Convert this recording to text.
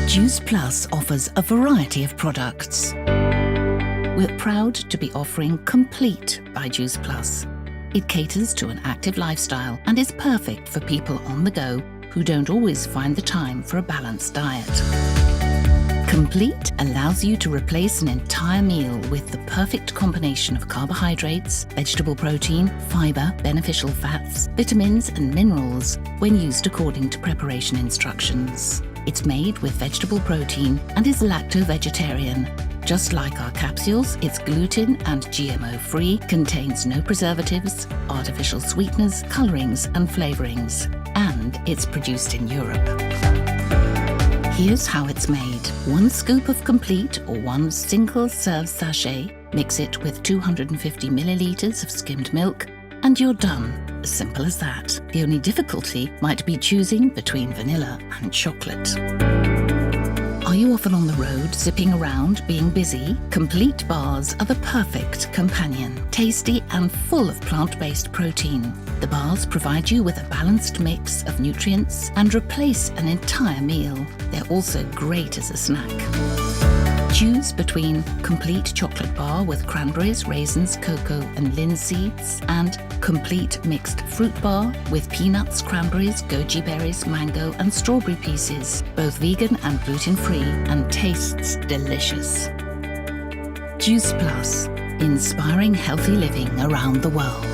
Juice Plus offers a variety of products. We're proud to be offering Complete by Juice Plus. It caters to an active lifestyle and is perfect for people on the go who don't always find the time for a balanced diet. Complete allows you to replace an entire meal with the perfect combination of carbohydrates, vegetable protein, fiber, beneficial fats, vitamins and minerals when used according to preparation instructions. It's made with vegetable protein and is lacto-vegetarian. Just like our capsules, it's gluten and GMO-free, contains no preservatives, artificial sweeteners, colorings and flavorings, and it's produced in Europe. Here's how it's made. 1 scoop of Complete or 1 single-serve sachet. Mix it with 250 milliliters of skimmed milk, and you're done. As simple as that. The only difficulty might be choosing between vanilla and chocolate. Are you often on the road, zipping around, being busy? Complete bars are the perfect companion. Tasty and full of plant-based protein. The bars provide you with a balanced mix of nutrients and replace an entire meal. They're also great as a snack. Choose between Complete Chocolate Bar with cranberries, raisins, cocoa and linseeds, and Complete Mixed Fruit Bar with peanuts, cranberries, goji berries, mango and strawberry pieces, both vegan and gluten-free, and tastes delicious. Juice Plus, inspiring healthy living around the world.